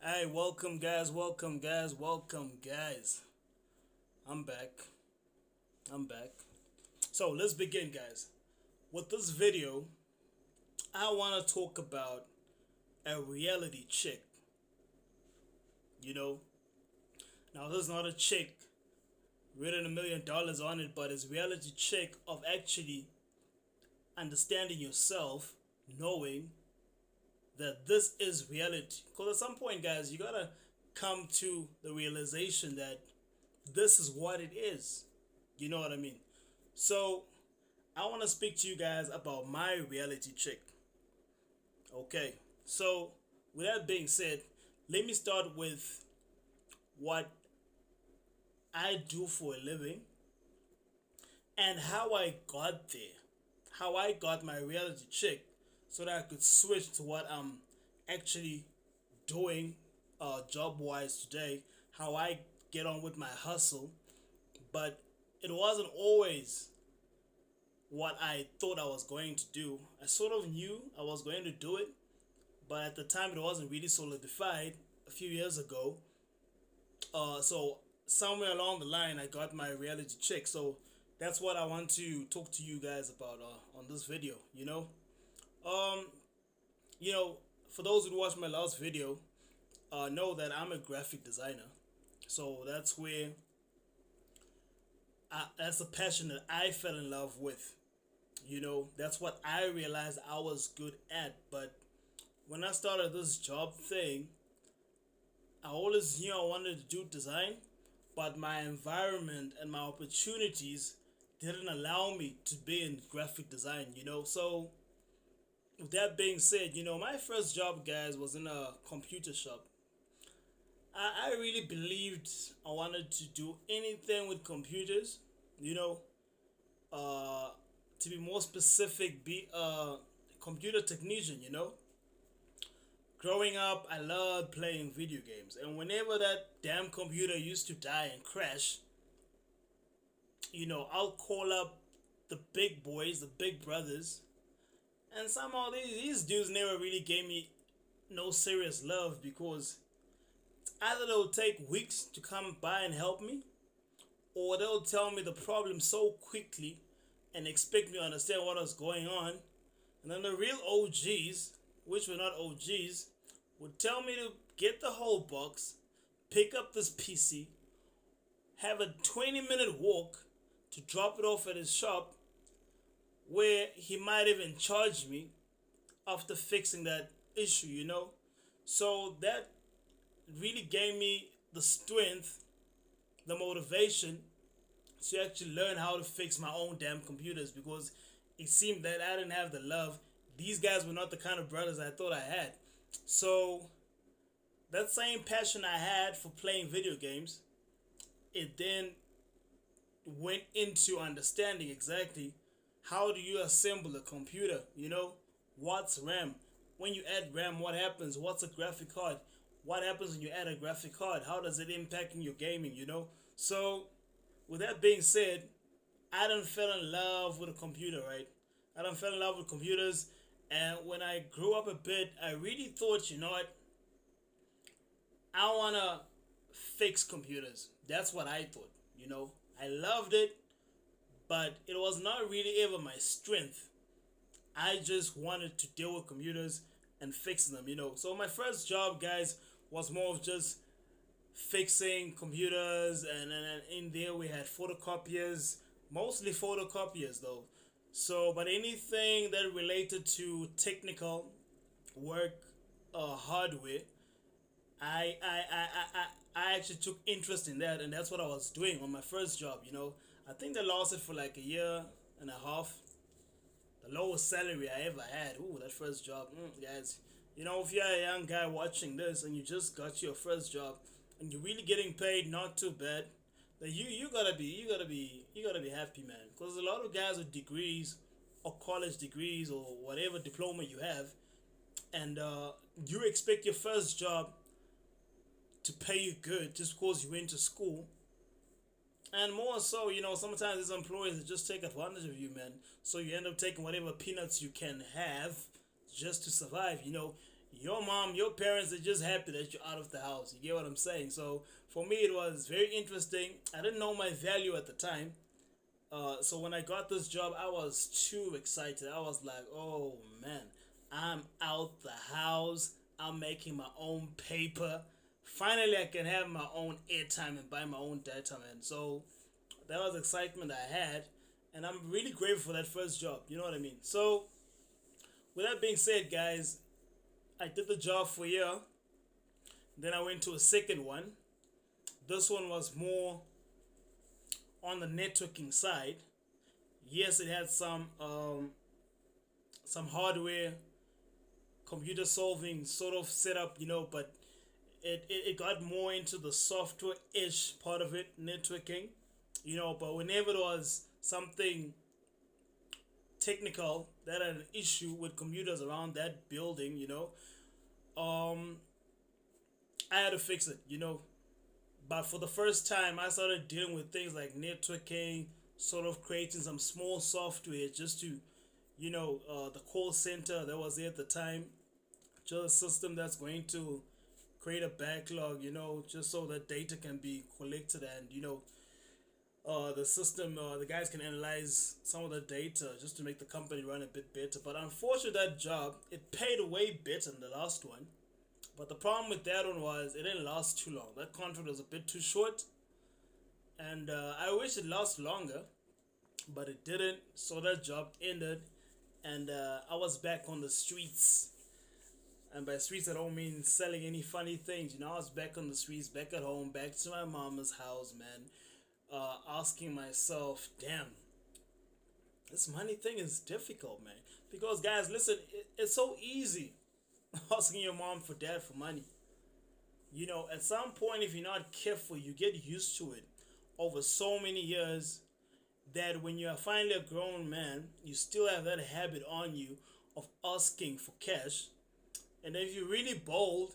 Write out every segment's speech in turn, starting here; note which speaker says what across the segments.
Speaker 1: Hey, welcome guys, welcome guys, welcome guys. I'm back. I'm back. So let's begin, guys. With this video, I want to talk about a reality chick. You know, now this is not a chick written $1 million on it, but it's reality chick of actually understanding yourself, knowing that this is reality. Because at some point, guys, you gotta come to the realization that this is what it is. You know what I mean? So, I want to speak to you guys about my reality check. Okay, so with that being said, let me start with what I do for a living and how I got there. How I got my reality check so that I could switch to what I'm actually doing job wise today. How I get on with my hustle. But it wasn't always what I thought I was going to do. I sort of knew I was going to do it, but at the time it wasn't really solidified a few years ago. So somewhere along the line, I got my reality check. So that's what I want to talk to you guys about on this video. Um, you know, for those who watched my last video, know that I'm a graphic designer. So that's a passion that I fell in love with. That's what I realized I was good at. But when I started this job thing, I always knew I wanted to do design, but my environment and my opportunities didn't allow me to be in graphic design. So, with that being said, my first job, guys, was in a computer shop. I really believed I wanted to do anything with computers, you know, uh, to be more specific, be a computer technician. Growing up, I loved playing video games, and whenever that damn computer used to die and crash, I'll call up the big boys, the big brothers, and somehow these dudes never really gave me no serious love because either they'll take weeks to come by and help me, or they'll tell me the problem so quickly and expect me to understand what was going on. And then the real OGs, which were not OGs, would tell me to get the whole box, pick up this PC, have a 20-minute walk to drop it off at his shop, where he might even charge me after fixing that issue. So that really gave me the strength, the motivation to actually learn how to fix my own damn computers because it seemed that I didn't have the love. These guys were not the kind of brothers I thought I had. So that same passion I had for playing video games, it then went into understanding exactly how do you assemble a computer. What's RAM? When you add RAM, what happens? What's a graphic card? What happens when you add a graphic card? How does it impact in your gaming? So with that being said, I done fell in love with a computer, right? I done fell in love with computers, and when I grew up a bit, I really thought, you know what, I wanna fix computers. That's what I thought. I loved it, but it was not really ever my strength. I just wanted to deal with computers and fix them. So my first job, guys, was more of just fixing computers, and in there we had photocopiers, mostly photocopiers though. So, but anything that related to technical work, hardware, I actually took interest in that, and that's what I was doing on my first job. I think they lasted for like a year and a half. The lowest salary I ever had. Ooh, that first job, guys. If you're a young guy watching this and you just got your first job and you're really getting paid not too bad, then you gotta be happy, man. Because a lot of guys with degrees or college degrees or whatever diploma you have, and you expect your first job to pay you good just because you went to school. And more so, sometimes these employers just take advantage of you, man. So you end up taking whatever peanuts you can have just to survive. your mom, your parents are just happy that you're out of the house. You get what I'm saying? So for me, it was very interesting. I didn't know my value at the time. So when I got this job, I was too excited. I was like, oh man, I'm out the house. I'm making my own paper. Finally, I can have my own airtime and buy my own data, man. So that was excitement I had. And I'm really grateful for that first job. You know what I mean? So with that being said, guys, I did the job for a year. Then I went to a second one. This one was more on the networking side. Yes, it had some hardware, computer solving sort of setup, but it got more into the software ish part of it, networking, but whenever there was something technical that had an issue with computers around that building, um, I had to fix it. But for the first time, I started dealing with things like networking, sort of creating some small software just to, the call center that was there at the time, just a system that's going to create a backlog, just so that data can be collected and, the system, the guys can analyze some of the data just to make the company run a bit better. But unfortunately, that job, it paid way better than the last one. But the problem with that one was it didn't last too long. That contract was a bit too short. And I wish it lasted longer, but it didn't. So that job ended. And I was back on the streets. And by streets, I don't mean selling any funny things. I was back on the streets, back at home, back to my mama's house, man. Asking myself, damn, this money thing is difficult, man. Because, guys, listen, it's so easy asking your mom for dad for money. At some point, if you're not careful, you get used to it over so many years that when you are finally a grown man, you still have that habit on you of asking for cash. And if you're really bold,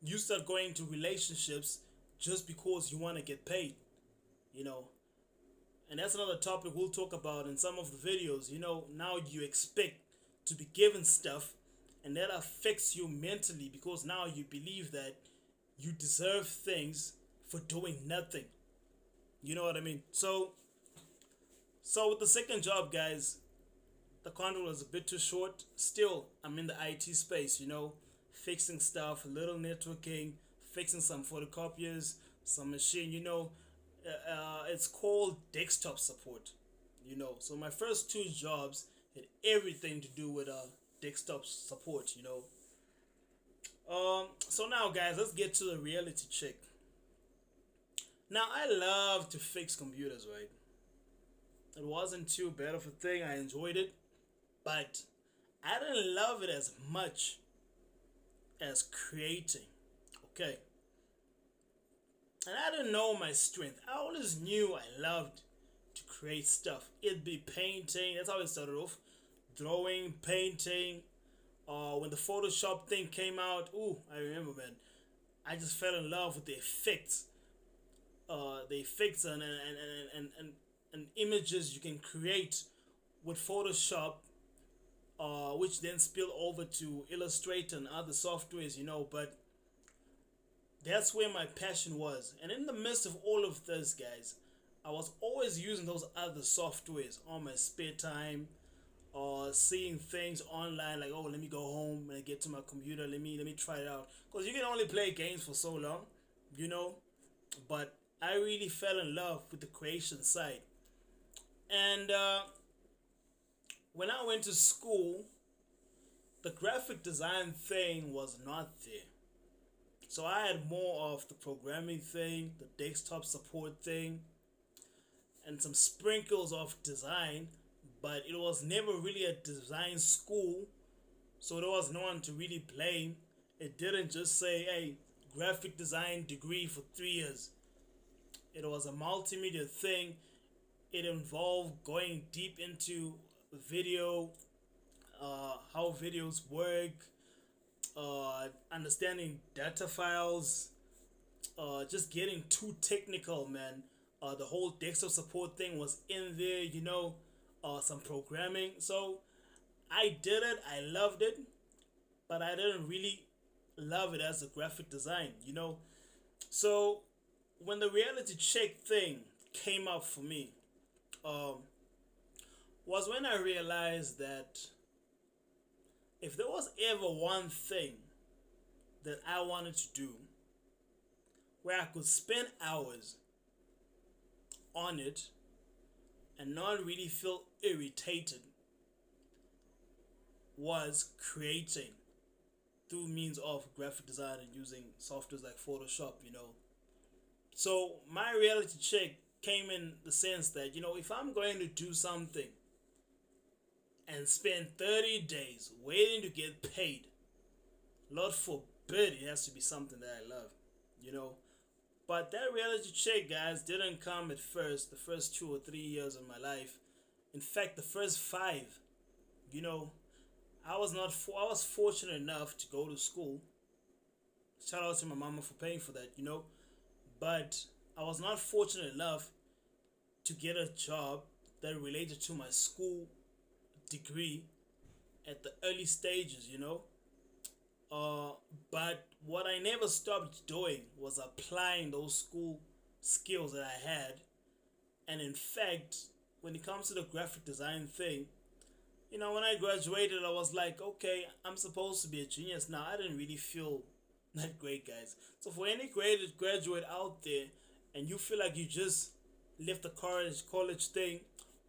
Speaker 1: you start going to relationships just because you want to get paid, And that's another topic we'll talk about in some of the videos. Now you expect to be given stuff, and that affects you mentally because now you believe that you deserve things for doing nothing. You know what I mean? So with the second job, guys, the contract was a bit too short. Still, I'm in the IT space, fixing stuff, a little networking, fixing some photocopiers, some machine, it's called desktop support, So my first two jobs had everything to do with desktop support, So now, guys, let's get to the reality check. Now, I love to fix computers, right? It wasn't too bad of a thing. I enjoyed it, but I didn't love it as much as creating. Okay. And I didn't know my strength. I always knew I loved to create stuff. It'd be painting. That's how it started off. Drawing, painting. When the Photoshop thing came out, I remember, man. I just fell in love with the effects. And images you can create with Photoshop, which then spill over to Illustrator and other softwares, but that's where my passion was. And in the midst of all of this, guys, I was always using those other softwares on my spare time, or seeing things online like, let me go home when I get to my computer, let me try it out. Because you can only play games for so long, but I really fell in love with the creation side. And when I went to school, the graphic design thing was not there. So I had more of the programming thing, the desktop support thing, and some sprinkles of design, but it was never really a design school, so there was no one to really blame. It didn't just say, hey, graphic design degree for 3 years. It was a multimedia thing. It involved going deep into video, how videos work, understanding data files, just getting too technical, man. The whole desktop support thing was in there, some programming. So I did it. I loved it. but I didn't really love it as a graphic design, you know. So when the reality check thing came up for me, um, was when I realized that if there was ever one thing that I wanted to do where I could spend hours on it and not really feel irritated, was creating through means of graphic design and using softwares like Photoshop, you know. So my reality check came in the sense that, you know, if I'm going to do something and spend 30 days waiting to get paid, Lord forbid it has to be something that I love, you know. But that reality check, guys, didn't come at first, the first 2 or 3 years of my life. In fact, the first five, you know, I was fortunate enough to go to school. Shout out to my mama for paying for that, you know. But I was not fortunate enough to get a job that related to my school degree at the early stages, you know. Uh, but what I never stopped doing was applying those school skills that I had. And in fact, when it comes to the graphic design thing, you know, when I graduated, I was like, okay, I'm supposed to be a genius now. I didn't really feel that great, guys. So for any graduate out there, and you feel like you just left the college thing,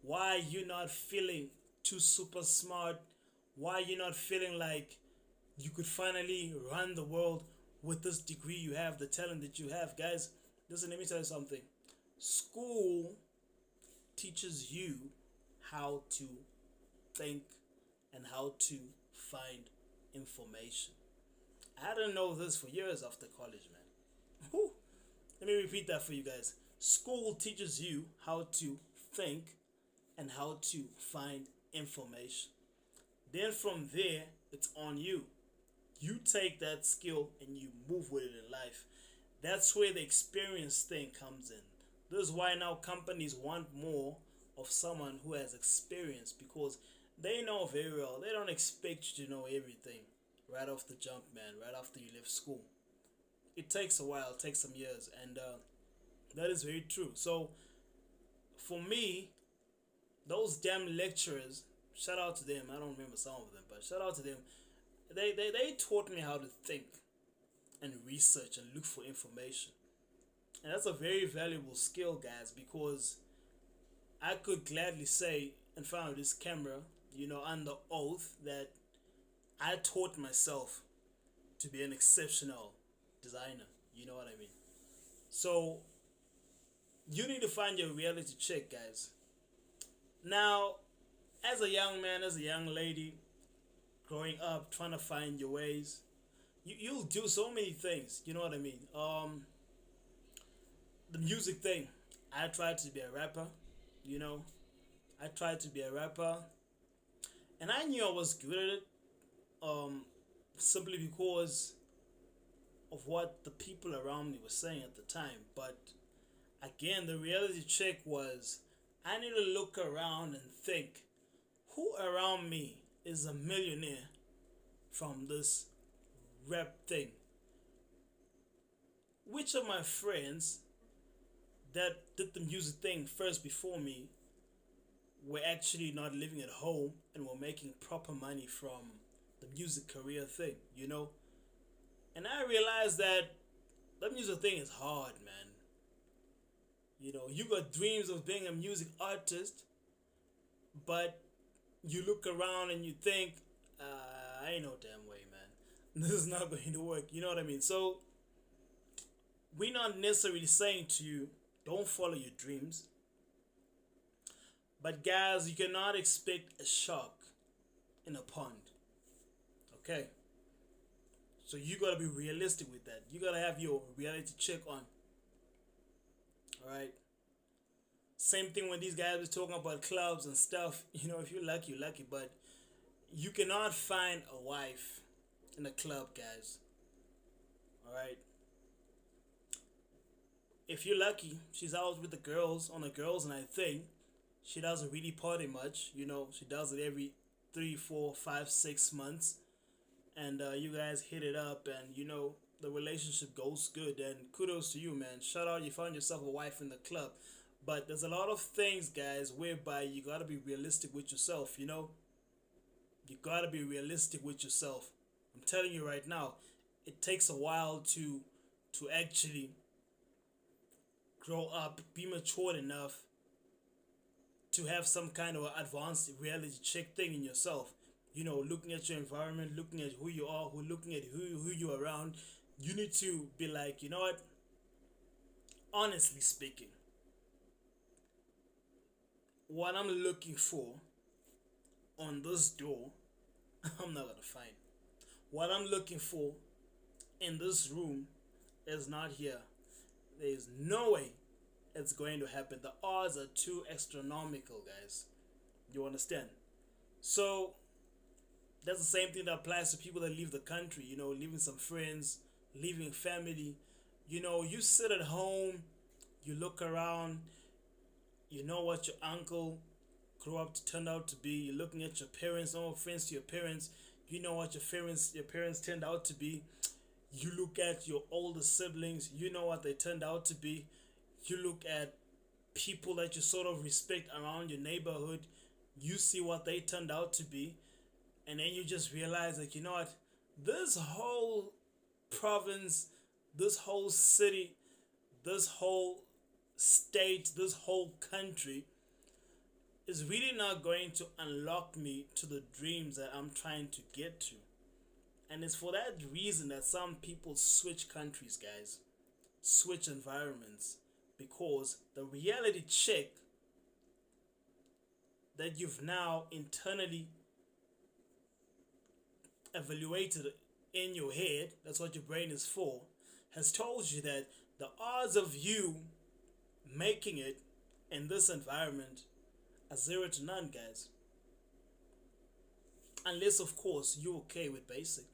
Speaker 1: why you not feeling too super smart? Why you not feeling like you could finally run the world with this degree you have, the talent that you have, guys? Listen, let me tell you something. School teaches you how to think and how to find information. I didn't know this for years after college, man. Whew. Let me repeat that for you guys. School teaches you how to think and how to find information. Then from there, it's on you. You take that skill and you move with it in life. That's where the experience thing comes in. This is why now companies want more of someone who has experience, because they know very well. They don't expect you to know everything right off the jump, man, right after you left school. It takes a while, it takes some years, and that is very true. So for me, those damn lecturers, shout out to them. I don't remember some of them, but shout out to them. They taught me how to think and research and look for information. And that's a very valuable skill, guys, because I could gladly say in front of this camera, you know, under oath, that I taught myself to be an exceptional designer. You know what I mean? So you need to find your reality check, guys. Now, as a young man, as a young lady, growing up, trying to find your ways, you'll do so many things. You know what I mean? The music thing. I tried to be a rapper. You know, I tried to be a rapper, and I knew I was good at it. Um, Simply because of what the people around me were saying at the time. But again, the reality check was I need to look around and think, who around me is a millionaire from this rap thing? Which of my friends that did the music thing first before me were actually not living at home and were making proper money from the music career thing, you know? And I realized that the music thing is hard, man. You know, you got dreams of being a music artist, but you look around and you think, I ain't no damn way, man. This is not going to work. You know what I mean? So, we're not necessarily saying to you, don't follow your dreams. But guys, you cannot expect a shark in a pond. Okay? So you gotta be realistic with that. You gotta have your reality check on. Alright? Same thing when these guys were talking about clubs and stuff. You know, if you're lucky, you're lucky. But you cannot find a wife in a club, guys. Alright? If you're lucky, she's out with the girls, on the girls' night thing. She doesn't really party much, you know. She does it every 3, 4, 5, 6 months. and you guys hit it up, and the relationship goes good, then kudos to you, man. Shout out, you found yourself a wife in the club. But there's a lot of things, guys, whereby you gotta be realistic with yourself. You gotta be realistic with yourself. I'm telling you right now, it takes a while to actually grow up, be matured enough to have some kind of advanced reality check thing in yourself. Looking at your environment, looking at who you are, looking at who you're around. You need to be like, you know what? Honestly speaking, what I'm looking for on this door, I'm not gonna find. What I'm looking for in this room is not here. There is no way it's going to happen. The odds are too astronomical, guys. You understand? So that's the same thing that applies to people that leave the country. Leaving some friends, leaving family. You sit at home, you look around, you know what your uncle grew up to turn out to be. You're looking at your parents, no offense to your parents. You know what your parents turned out to be. You look at your older siblings, you know what they turned out to be. You look at people that you sort of respect around your neighborhood, you see what they turned out to be, and then you just realize that, you know what, this whole province, this whole city, this whole state, this whole country is really not going to unlock me to the dreams that I'm trying to get to. And it's for that reason that some people switch countries, guys, switch environments, because the reality check that you've now internally evaluated in your head, that's what your brain is for, has told you that the odds of you making it in this environment are 0 to none, guys. Unless, of course, you're okay with basic.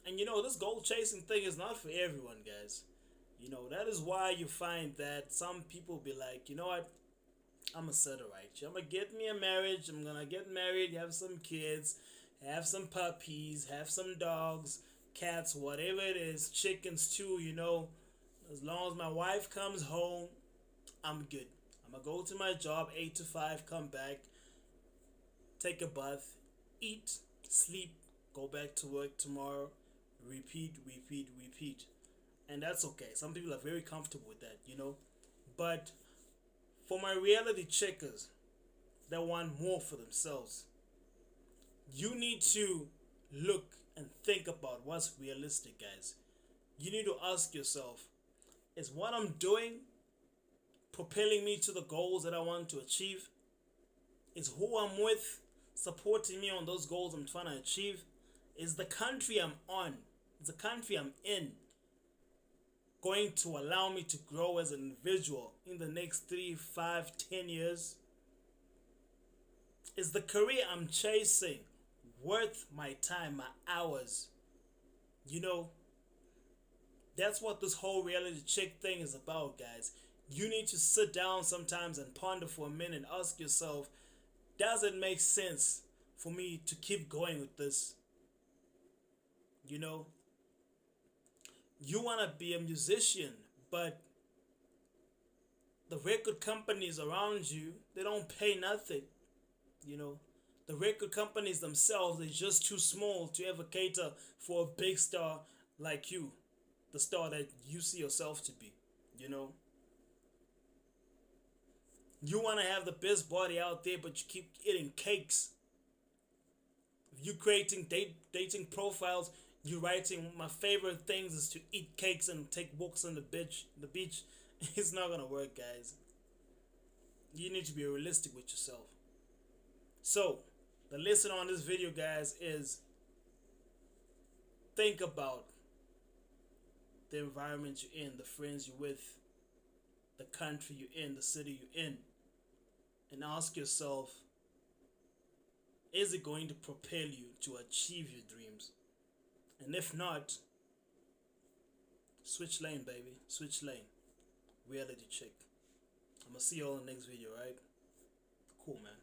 Speaker 1: And this goal chasing thing is not for everyone, guys. That is why you find that some people be like, you know what, I'm gonna settle right. I'm gonna get me a marriage. I'm gonna get married, have some kids, have some puppies, have some dogs, cats, whatever it is, chickens too. As long as my wife comes home, I'm good. I'm gonna go to my job 8 to 5, come back, take a bath, eat, sleep, go back to work tomorrow, repeat, repeat, repeat. And that's okay. Some people are very comfortable with that, But for my reality checkers that want more for themselves, you need to look and think about what's realistic, guys. You need to ask yourself, is what I'm doing propelling me to the goals that I want to achieve? Is who I'm with supporting me on those goals I'm trying to achieve? Is the country I'm on, is the country I'm in, going to allow me to grow as an individual in the next 3, 5, 10 years? Is the career I'm chasing worth my time, my hours? That's what this whole reality check thing is about, guys. You need to sit down sometimes and ponder for a minute and ask yourself, does it make sense for me to keep going with this? You want to be a musician, but the record companies around you, they don't pay nothing. The record companies themselves, they're just too small to ever cater for a big star like you, the star that you see yourself to be. You want to have the best body out there, but you keep eating cakes. You creating dating profiles, you writing, my favorite things is to eat cakes and take walks on the beach. It's not gonna work, guys. You need to be realistic with yourself. So the lesson on this video, guys, is think about the environment you're in, the friends you're with, the country you're in, the city you're in, and ask yourself, is it going to propel you to achieve your dreams? And if not, switch lane, baby. Switch lane. Reality check. I'm gonna see you all in the next video, right? Cool, man.